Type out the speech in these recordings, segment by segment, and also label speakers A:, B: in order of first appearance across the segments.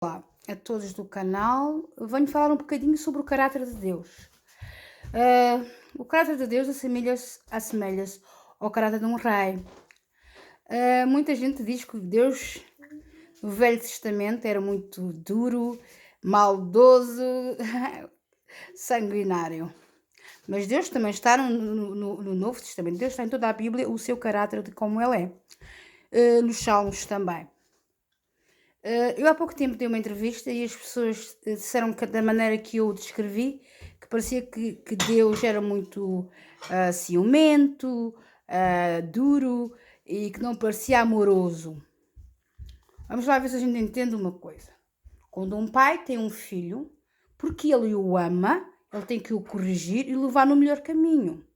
A: Olá a todos do canal, venho falar um bocadinho sobre o caráter de Deus. O caráter de Deus assemelha-se ao caráter de um rei. Muita gente diz que Deus, no Velho Testamento, era muito duro, maldoso, sanguinário. Mas Deus também está no Novo Testamento. Deus está em toda a Bíblia o seu caráter de como Ele é. Nos Salmos também. Eu há pouco tempo dei uma entrevista e as pessoas disseram que da maneira que eu descrevi, que parecia que Deus era muito ciumento, duro e que não parecia amoroso. Vamos lá ver se a gente entende uma coisa. Quando um pai tem um filho, porque ele o ama, ele tem que o corrigir e levar no melhor caminho.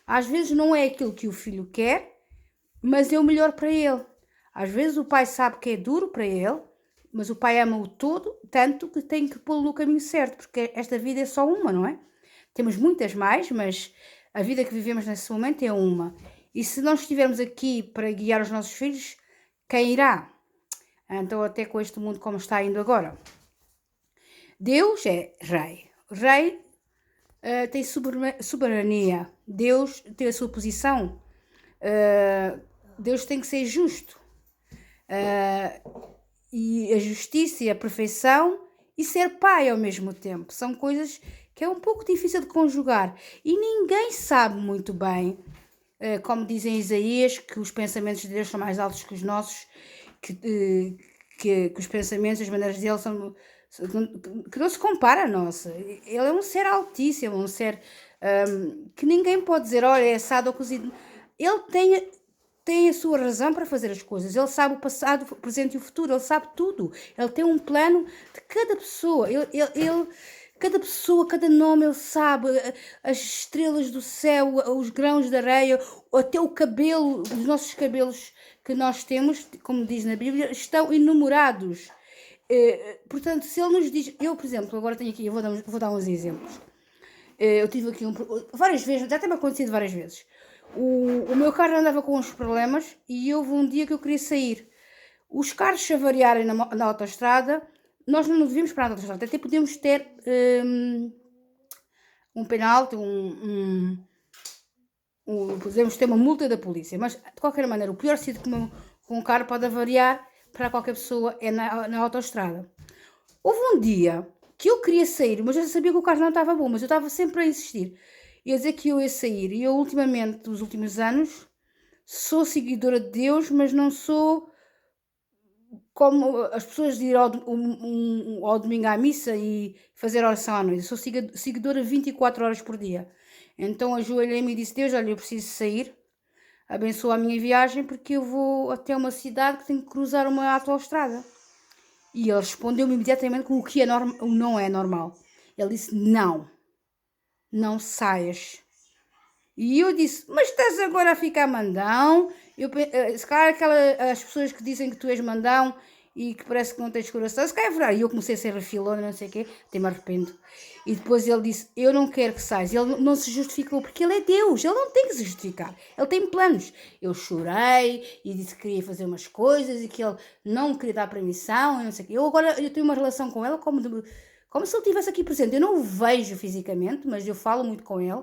A: Às vezes não é aquilo que o filho quer, mas é o melhor para ele. Às vezes o pai sabe que é duro para ele, mas o pai ama-o todo, tanto que tem que pô-lo no caminho certo, porque esta vida é só uma, não é? Temos muitas mais, mas a vida que vivemos nesse momento é uma. E se não estivermos aqui para guiar os nossos filhos, quem irá? Então, até com este mundo como está indo agora. Deus é rei. Rei tem soberania. Deus tem a sua posição. Deus tem que ser justo. E a justiça e a perfeição e ser pai ao mesmo tempo. São coisas que é um pouco difícil de conjugar. E ninguém sabe muito bem, como dizem Isaías, que os pensamentos de Deus são mais altos que os nossos, que os pensamentos, as maneiras dele são... que não se compara a nossa. Ele é um ser altíssimo, um ser que ninguém pode dizer, olha, é assado ou cozido. Ele tem a sua razão para fazer as coisas. Ele sabe o passado, o presente e o futuro. Ele sabe tudo. Ele tem um plano de cada pessoa. Cada pessoa, cada nome, ele sabe. As estrelas do céu, os grãos de areia, até o cabelo, os nossos cabelos que nós temos, como diz na Bíblia, estão enumerados. Portanto, se ele nos diz... Eu, por exemplo, agora tenho aqui, eu vou dar uns exemplos. Eu tive aqui várias vezes, já tem acontecido várias vezes. O meu carro andava com uns problemas e houve um dia que eu queria sair. Os carros se avariarem na autoestrada, nós não devíamos parar na autoestrada, até podíamos ter um penalti, podemos ter uma multa da polícia, mas de qualquer maneira o pior sítio que um carro pode avariar para qualquer pessoa é na autoestrada. Houve um dia que eu queria sair, mas eu sabia que o carro não estava bom, mas eu estava sempre a insistir. Ia dizer que eu ia sair. E eu, ultimamente, nos últimos anos, sou seguidora de Deus, mas não sou como as pessoas de ir ao domingo à missa e fazer oração à noite. Eu sou seguidora 24 horas por dia. Então ajoelhei-me e disse, Deus, olha, eu preciso sair. Abençoa a minha viagem porque eu vou até uma cidade que tenho que cruzar uma autoestrada. E ele respondeu-me imediatamente com o que não é normal. Ele disse, não saias. E eu disse, mas estás agora a ficar mandão? Se calhar as pessoas que dizem que tu és mandão e que parece que não tens coração, se calhar é verdade. E eu comecei a ser refilona, não sei o quê, até me arrependo. E depois ele disse, eu não quero que saias. Ele não se justificou, porque ele é Deus, ele não tem que se justificar. Ele tem planos. Eu chorei e disse que queria fazer umas coisas e que ele não queria dar permissão e não sei o quê. Eu tenho uma relação com ele como se ele estivesse aqui presente. Eu não o vejo fisicamente, mas eu falo muito com ele.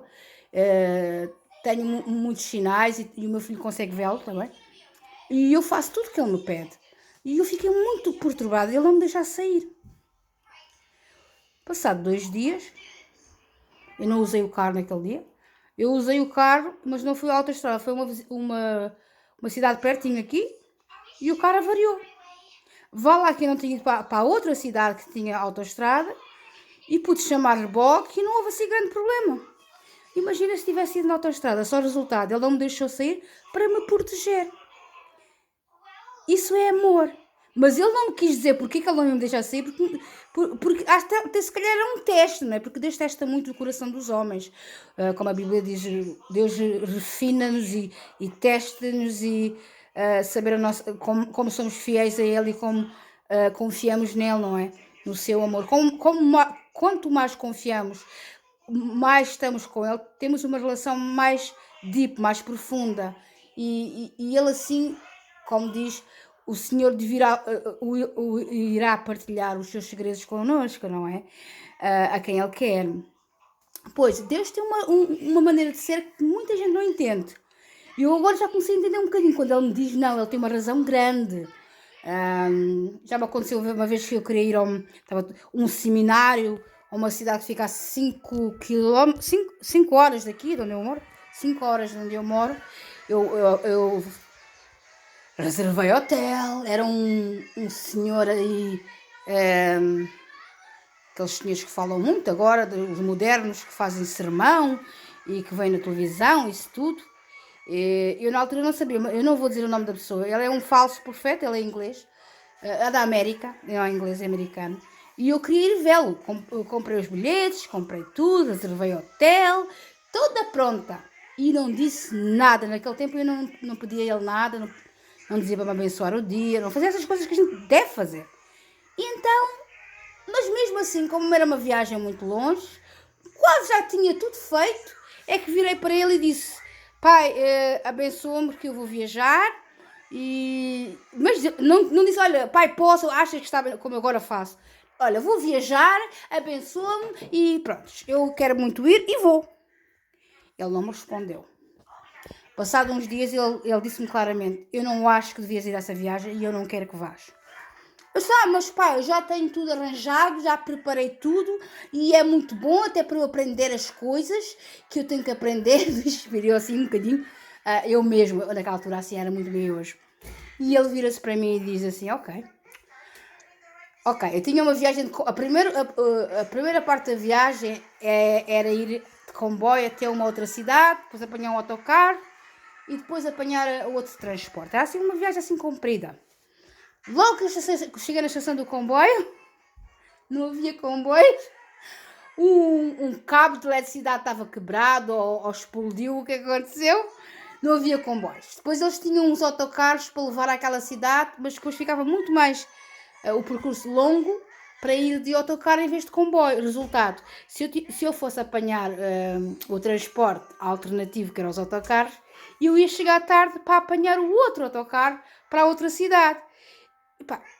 A: Tenho muitos sinais e o meu filho consegue vê-lo também. E eu faço tudo que ele me pede. E eu fiquei muito perturbada. Ele não me deixa sair. Passado 2 dias, eu não usei o carro naquele dia. Eu usei o carro, mas não fui à autoestrada. Foi uma cidade pertinho aqui e o carro avariou. Vá lá que eu não tinha ido para outra cidade que tinha autoestrada e pude chamar reboque e não houve assim grande problema. Imagina se tivesse ido na autoestrada, só resultado, ele não me deixou sair para me proteger. Isso é amor. Mas ele não me quis dizer porque que ele não me deixa sair, porque até se calhar era um teste, não é? Porque Deus testa muito o coração dos homens. Como a Bíblia diz, Deus refina-nos e testa-nos e saber como somos fiéis a Ele e como confiamos nele, não é? No seu amor. Quanto mais confiamos, mais estamos com ele, temos uma relação mais deep, mais profunda. E ele assim, como diz, o Senhor irá partilhar os seus segredos connosco, não é? A quem Ele quer. Pois, Deus tem uma maneira de ser que muita gente não entende. E eu agora já comecei a entender um bocadinho. Quando Ele me diz não, Ele tem uma razão grande. Já me aconteceu uma vez que eu queria ir a um seminário a uma cidade que fica a 5 horas daqui, de onde eu moro. 5 horas de onde eu moro. Eu reservei hotel. Era um senhor aí... aqueles senhores que falam muito agora, os modernos que fazem sermão e que vêm na televisão, isso tudo. Eu na altura não sabia, eu não vou dizer o nome da pessoa. Ele é um falso profeta, ele é inglês, é da América, não é inglês, é americano. E eu queria ir vê-lo. Comprei os bilhetes, comprei tudo, reservei hotel, toda pronta. E não disse nada. Naquele tempo eu não pedia a ele nada, não dizia para me abençoar o dia, não fazia essas coisas que a gente deve fazer. E então, mas mesmo assim, como era uma viagem muito longe, quase já tinha tudo feito, é que virei para ele e disse: pai, abençoa-me porque eu vou viajar. Mas não disse: olha, pai, posso, achas que está bem, como eu agora faço? Olha, vou viajar, abençoa-me e pronto, eu quero muito ir e vou. Ele não me respondeu. Passado uns dias ele disse-me claramente: eu não acho que devias ir a essa viagem e eu não quero que vás. Eu disse: mas pai, eu já tenho tudo arranjado, já preparei tudo e é muito bom até para eu aprender as coisas que eu tenho que aprender. Inspirou assim um bocadinho. Eu mesmo, naquela altura assim, era muito bem hoje. E ele vira-se para mim e diz assim: ok, eu tinha uma viagem, a primeira parte da viagem era ir de comboio até uma outra cidade, depois apanhar um autocarro e depois apanhar outro transporte. Era assim uma viagem assim comprida. Logo que eu cheguei na estação do comboio, não havia comboios, um cabo de eletricidade estava quebrado ou explodiu, o que aconteceu? Não havia comboios. Depois eles tinham uns autocarros para levar àquela cidade, mas depois ficava muito mais o percurso longo para ir de autocarro em vez de comboio. Resultado, se eu fosse apanhar o transporte alternativo, que eram os autocarros, eu ia chegar tarde para apanhar o outro autocarro para outra cidade.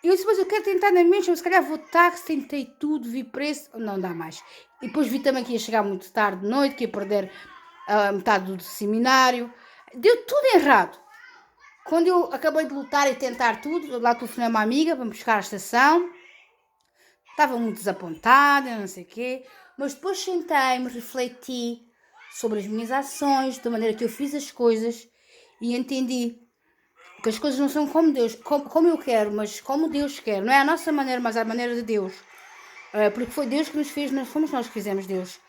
A: Eu disse: mas eu quero tentar na mesma, se calhar vou de táxi, tentei tudo, vi preço, não dá mais. E depois vi também que ia chegar muito tarde de noite, que ia perder metade do seminário. Deu tudo errado. Quando eu acabei de lutar e tentar tudo, lá telefonei uma amiga para me buscar à estação. Estava muito desapontada, não sei o quê. Mas depois sentei-me, refleti sobre as minhas ações, da maneira que eu fiz as coisas e entendi que as coisas não são como Deus, como eu quero, mas como Deus quer. Não é a nossa maneira, mas a maneira de Deus. Porque foi Deus que nos fez, não fomos nós que fizemos Deus.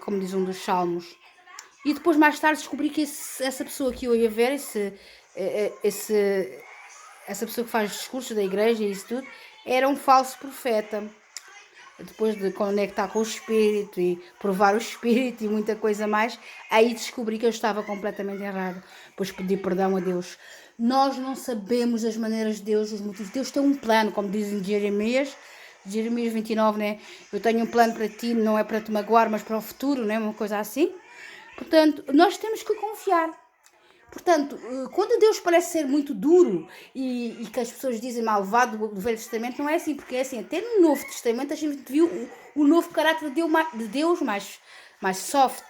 A: Como diz um dos salmos. E depois, mais tarde, descobri que essa pessoa que eu ia ver, essa pessoa que faz discursos da igreja e isso tudo, era um falso profeta. Depois de conectar com o Espírito e provar o Espírito e muita coisa mais, aí descobri que eu estava completamente errada. Depois pedi perdão a Deus. Nós não sabemos as maneiras de Deus, os motivos. Deus tem um plano, como diz em Jeremias 29, né? Eu tenho um plano para ti, não é para te magoar, mas para o futuro, né? Uma coisa assim. Portanto, nós temos que confiar. Portanto, quando Deus parece ser muito duro e que as pessoas dizem malvado do Velho Testamento, não é assim, porque é assim, até no Novo Testamento a gente viu o novo caráter de Deus mais soft,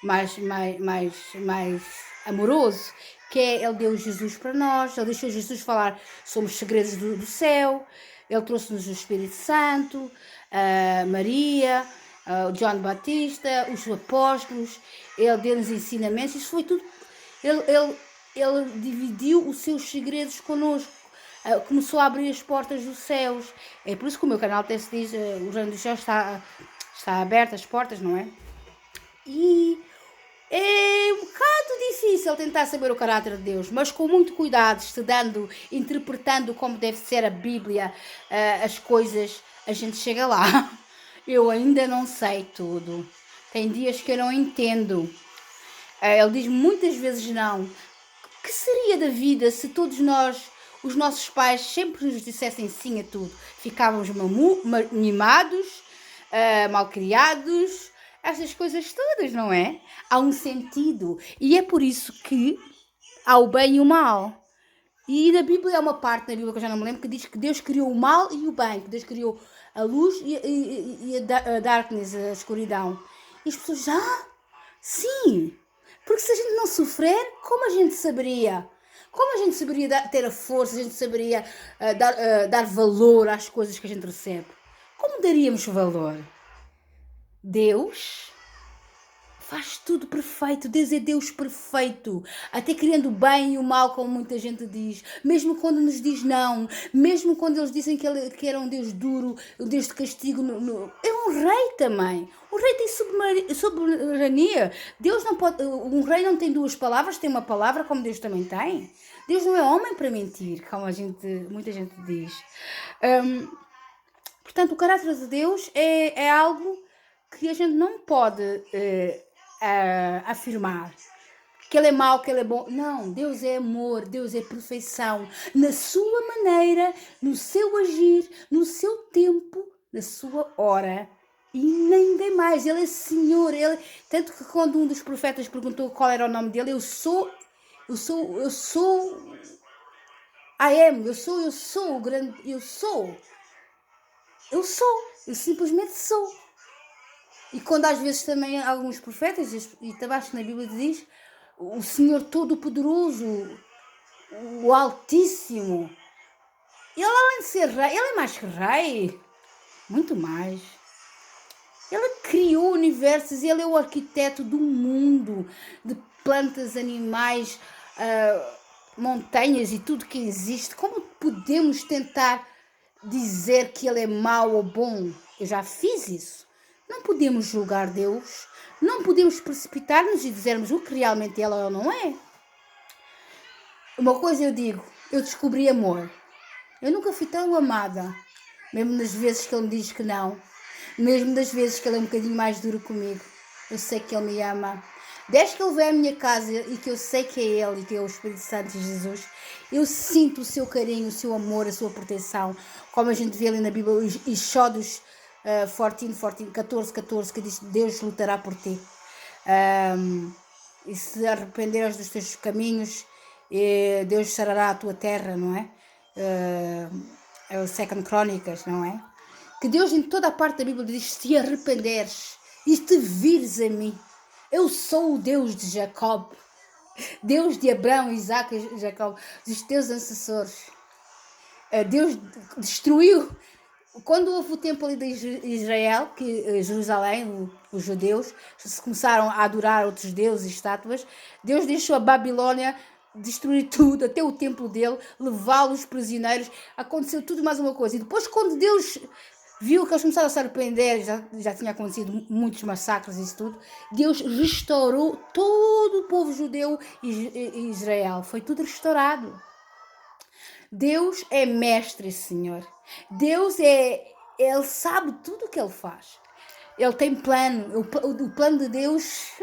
A: mais amoroso, que é Ele deu Jesus para nós, Ele deixou Jesus falar sobre os segredos do céu, Ele trouxe-nos o Espírito Santo, Maria, o João Batista, os apóstolos, Ele deu-nos ensinamentos, isso foi tudo. Ele dividiu os seus segredos connosco, começou a abrir as portas dos céus. É por isso que o meu canal até se diz: o reino dos céus está aberto, as portas, não é? E é um bocado difícil tentar saber o caráter de Deus, mas com muito cuidado, estudando, interpretando como deve ser a Bíblia, as coisas, a gente chega lá. Eu ainda não sei tudo. Tem dias que eu não entendo. Ele diz muitas vezes não. O que seria da vida se todos nós, os nossos pais, sempre nos dissessem sim a tudo? Ficávamos mimados, malcriados, essas coisas todas, não é? Há um sentido. E é por isso que há o bem e o mal. E na Bíblia há uma parte na Bíblia que eu já não me lembro que diz que Deus criou o mal e o bem, que Deus criou a luz e a darkness, a escuridão. E as pessoas, sim, porque se a gente não sofrer, como a gente saberia? Como a gente saberia ter a força, a gente saberia dar valor às coisas que a gente recebe? Como daríamos valor? Deus faz tudo perfeito. Deus é Deus perfeito. Até criando o bem e o mal, como muita gente diz. Mesmo quando nos diz não. Mesmo quando eles dizem que era um Deus duro, um Deus de castigo. É um rei também. O rei tem soberania. Deus não pode... Um rei não tem duas palavras, tem uma palavra, como Deus também tem. Deus não é homem para mentir, como muita gente diz. Portanto, o caráter de Deus é algo que a gente não pode afirmar. Que ele é mau, que ele é bom. Não, Deus é amor, Deus é perfeição. Na sua maneira, no seu agir, no seu tempo, na sua hora. E nem bem mais. Ele é Senhor. Tanto que quando um dos profetas perguntou qual era o nome dele, eu sou o grande, eu simplesmente sou. E quando às vezes também alguns profetas, e também acho que na Bíblia diz, o Senhor Todo-Poderoso, o Altíssimo, ele além de ser rei, ele é mais que rei, muito mais. Ele criou universos, ele é o arquiteto do mundo, de plantas, animais, montanhas e tudo que existe. Como podemos tentar dizer que ele é mau ou bom? Eu já fiz isso. Não podemos julgar Deus, não podemos precipitar-nos e dizermos o que realmente ele é ou não é. Uma coisa eu digo, eu descobri amor. Eu nunca fui tão amada, mesmo nas vezes que ele me diz que não, mesmo das vezes que ele é um bocadinho mais duro comigo. Eu sei que ele me ama. Desde que ele veio à minha casa e que eu sei que é ele e que é o Espírito Santo de Jesus, eu sinto o seu carinho, o seu amor, a sua proteção, como a gente vê ali na Bíblia, e Exódios 14, que diz: Deus lutará por ti. E se arrependeres dos teus caminhos, Deus sarará a tua terra, não é? É o Second Crónicas, não é? Que Deus em toda a parte da Bíblia diz: se arrependeres e te vires a mim, eu sou o Deus de Jacob, Deus de Abraão, Isaac e Jacob, dos teus antecessores. Deus destruiu. Quando houve o tempo ali de Israel, que Jerusalém, os judeus, se começaram a adorar outros deuses e estátuas, Deus deixou a Babilônia destruir tudo, até o templo dele, levá-los prisioneiros, aconteceu tudo mais uma coisa. E depois, quando Deus viu que eles começaram a se arrepender, já tinha acontecido muitos massacres e isso tudo, Deus restaurou todo o povo judeu e Israel. Foi tudo restaurado. Deus é mestre, Senhor. Deus Ele sabe tudo o que Ele faz. Ele tem plano. O plano de Deus...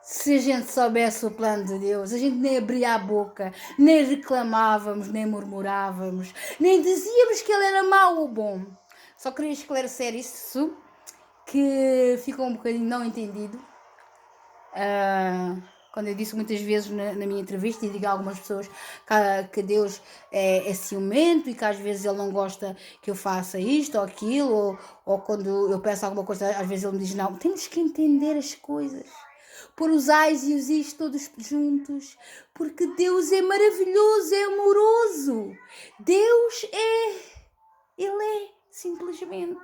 A: Se a gente soubesse o plano de Deus, a gente nem abria a boca, nem reclamávamos, nem murmurávamos, nem dizíamos que Ele era mau ou bom. Só queria esclarecer isso, que ficou um bocadinho não entendido. Quando eu disse muitas vezes na minha entrevista, e digo a algumas pessoas que Deus é ciumento e que às vezes Ele não gosta que eu faça isto ou aquilo, ou quando eu peço alguma coisa, às vezes Ele me diz não. Temos que entender as coisas, pôr os ais e os is todos juntos, porque Deus é maravilhoso, é amoroso. Deus Ele é simplesmente.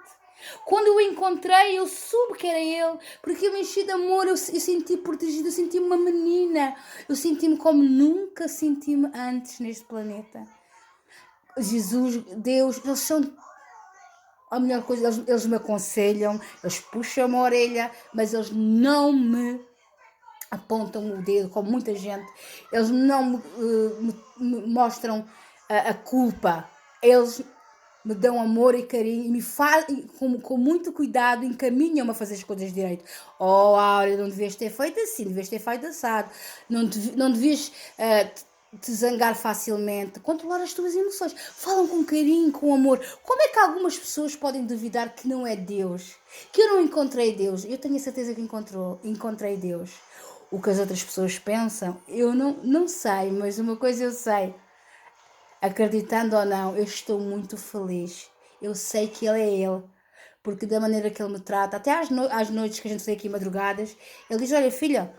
A: Quando eu o encontrei, eu soube que era ele, porque eu me enchi de amor, eu senti protegida, eu senti uma menina, eu senti-me como nunca senti-me antes neste planeta. Jesus, Deus, eles são a melhor coisa, eles me aconselham, eles puxam a orelha, mas eles não me apontam o dedo, como muita gente, eles não me mostram a culpa, eles me dão amor e carinho e me fazem, com muito cuidado, encaminham-me a fazer as coisas direito. Oh, Áurea, não devias ter feito assim, devias ter feito assado, não devias te zangar facilmente, controlar as tuas emoções, falam com carinho, com amor. Como é que algumas pessoas podem duvidar que não é Deus? Que eu não encontrei Deus? Eu tenho a certeza que encontrei Deus. o que as outras pessoas pensam, eu não sei, mas uma coisa eu sei, acreditando ou não, eu estou muito feliz. Eu sei que ele é ele, porque da maneira que ele me trata, até às noites que a gente vê aqui madrugadas, ele diz, olha filha,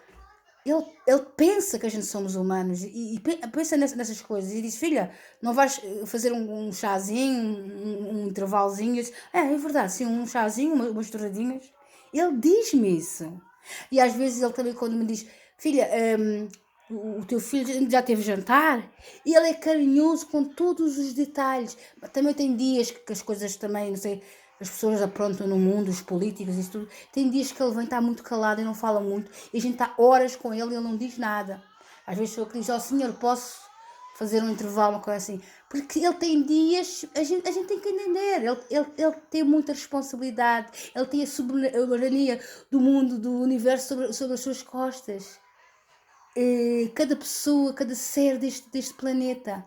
A: ele pensa que a gente somos humanos e pensa nessas coisas e diz, filha, não vais fazer um chazinho, um intervalozinho? É verdade, sim, um chazinho, umas torradinhas. Ele diz-me isso. E às vezes ele também quando me diz, filha, o teu filho já teve jantar? E ele é carinhoso com todos os detalhes. Mas também tem dias que as coisas também, não sei, as pessoas aprontam no mundo, os políticos e isso tudo. Tem dias que ele vem estar muito calado e não fala muito. E a gente está horas com ele e ele não diz nada. Às vezes sou eu que diz, senhor, posso fazer um intervalo, uma coisa assim. Porque ele tem dias, a gente tem que entender. Ele tem muita responsabilidade. Ele tem a soberania do mundo, do universo sobre as suas costas. Cada pessoa, cada ser deste planeta.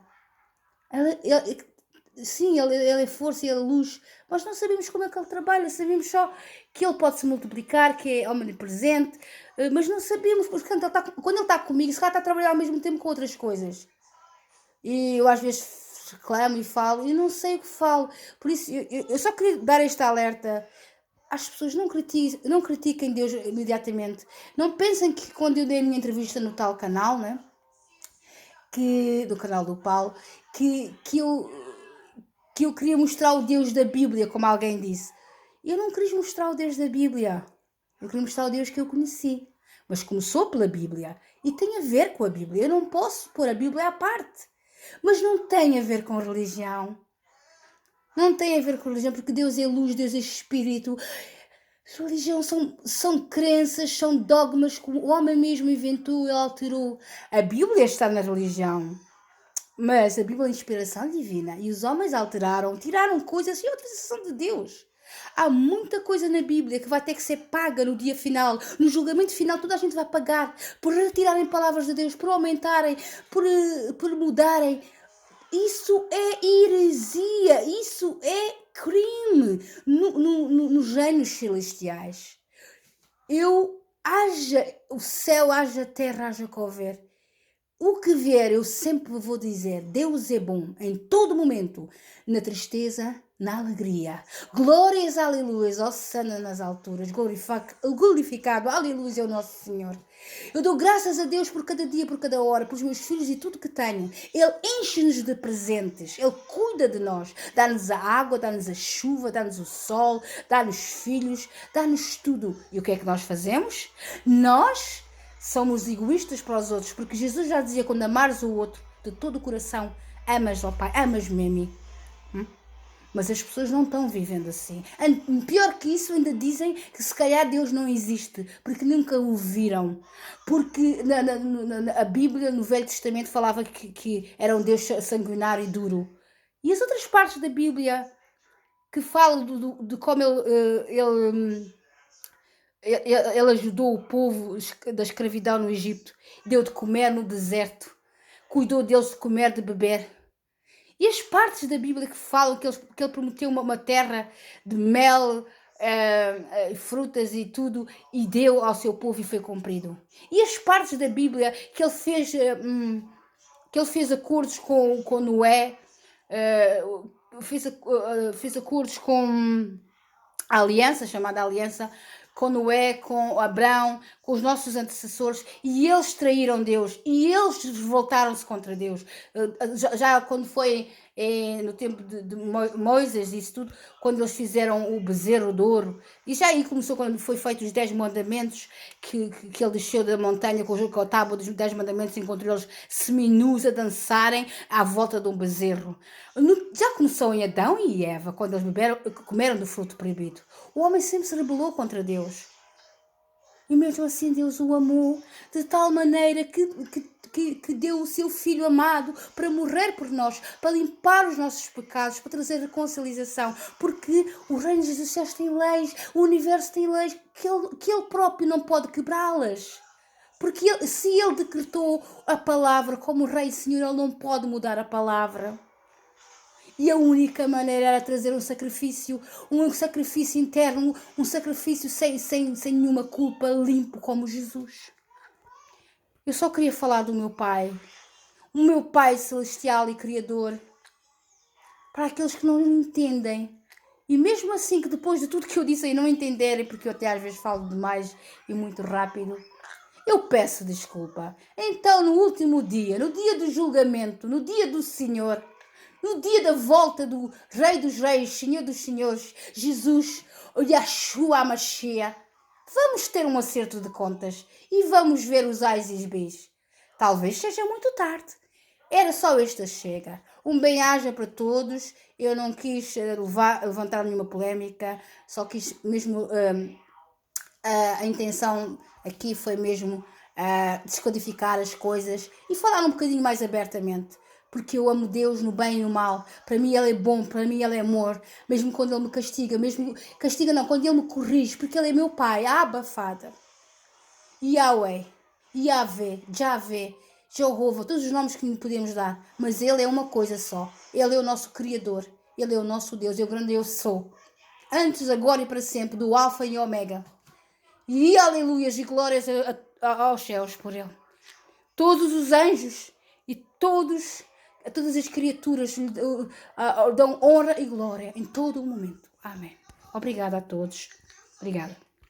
A: Sim, ele é força, ele é luz. Nós não sabemos como é que ele trabalha, sabemos só que ele pode se multiplicar, que é omnipresente, mas não sabemos, porque quando ele está comigo, se calhar está a trabalhar ao mesmo tempo com outras coisas. E eu às vezes reclamo e falo, e não sei o que falo. Por isso, eu só queria dar este alerta às pessoas, não critiquem Deus imediatamente. Não pensem que quando eu dei a minha entrevista no tal canal, né? Do canal do Paulo, que eu queria mostrar o Deus da Bíblia, como alguém disse. Eu não queria mostrar o Deus da Bíblia. Eu queria mostrar o Deus que eu conheci. Mas começou pela Bíblia. E tem a ver com a Bíblia. Eu não posso pôr a Bíblia à parte. Mas não tem a ver com religião. Não tem a ver com religião, porque Deus é luz, Deus é espírito. Religião são crenças, são dogmas que o homem mesmo inventou e alterou. A Bíblia está na religião. Mas a Bíblia é inspiração divina e os homens alteraram, tiraram coisas e outras são de Deus. Há muita coisa na Bíblia que vai ter que ser paga no dia final, no julgamento final. Toda a gente vai pagar por retirarem palavras de Deus, por aumentarem, por mudarem. Isso é heresia, isso é crime nos reinos celestiais. Haja o céu, haja a terra, haja que houver. O que vier, eu sempre vou dizer, Deus é bom em todo momento, na tristeza, na alegria. Glórias, aleluias, Hosanna nas alturas, glorificado, aleluia, é o nosso Senhor. Eu dou graças a Deus por cada dia, por cada hora, pelos meus filhos e tudo que tenho. Ele enche-nos de presentes, Ele cuida de nós, dá-nos a água, dá-nos a chuva, dá-nos o sol, dá-nos filhos, dá-nos tudo. E o que é que nós fazemos? Nós somos egoístas para os outros, porque Jesus já dizia, quando amares o outro de todo o coração, amas ao Pai, amas-me a mim. Mas as pessoas não estão vivendo assim. Pior que isso, ainda dizem que se calhar Deus não existe, porque nunca o viram. Porque a Bíblia, no Velho Testamento, falava que era um Deus sanguinário e duro. E as outras partes da Bíblia que falam de como ele ajudou o povo da escravidão no Egito, deu de comer no deserto, cuidou deles de comer, de beber. E as partes da Bíblia que falam que ele prometeu uma terra de mel, frutas e tudo, e deu ao seu povo e foi cumprido. E as partes da Bíblia que ele fez acordos com Noé, fez acordos com a aliança, chamada aliança, com Noé, com Abraão, com os nossos antecessores, e eles traíram Deus, e eles voltaram-se contra Deus. Já quando foi no tempo de Moisés, isso tudo, quando eles fizeram o bezerro de ouro, e já aí começou quando foi feito os 10 mandamentos, que ele desceu da montanha com a tábua dos 10 mandamentos, encontrou eles seminus a dançarem à volta de um bezerro. Já começou em Adão e Eva, quando eles comeram do fruto proibido. O homem sempre se rebelou contra Deus. E mesmo assim Deus o amou de tal maneira que deu o seu Filho amado para morrer por nós, para limpar os nossos pecados, para trazer reconciliação. Porque o reino de Jesus tem leis, o universo tem leis que ele próprio não pode quebrá-las. Porque se ele decretou a palavra como Rei e Senhor, ele não pode mudar a palavra. E a única maneira era trazer um sacrifício interno, um sacrifício sem nenhuma culpa, limpo como Jesus. Eu só queria falar do meu Pai, o meu Pai celestial e criador, para aqueles que não entendem. E mesmo assim, que depois de tudo que eu disse aí não entenderem, porque eu até às vezes falo demais e muito rápido, eu peço desculpa. Então, no último dia, no dia do julgamento, no dia do Senhor, no dia da volta do Rei dos Reis, Senhor dos Senhores, Jesus, o Yahshua Mashiach, vamos ter um acerto de contas e vamos ver os ais e os bis. Talvez seja muito tarde. Era só esta chega. Um bem-aja para todos. Eu não quis levantar nenhuma polémica, só quis mesmo a intenção aqui foi mesmo descodificar as coisas e falar um bocadinho mais abertamente. Porque eu amo Deus no bem e no mal. Para mim Ele é bom, para mim Ele é amor. Mesmo quando Ele me castiga, mesmo castiga não, quando Ele me corrige, porque Ele é meu Pai, Abba, Father. Yahweh, Yahvé, Javé, Jeová, todos os nomes que lhe podemos dar. Mas Ele é uma coisa só. Ele é o nosso Criador. Ele é o nosso Deus. É o grande eu sou. Antes, agora e para sempre, do Alfa e Ômega. E aleluias e glórias aos céus por Ele. Todos os anjos e todas as criaturas lhe dão honra e glória em todo o momento. Amém. Obrigada a todos. Obrigada.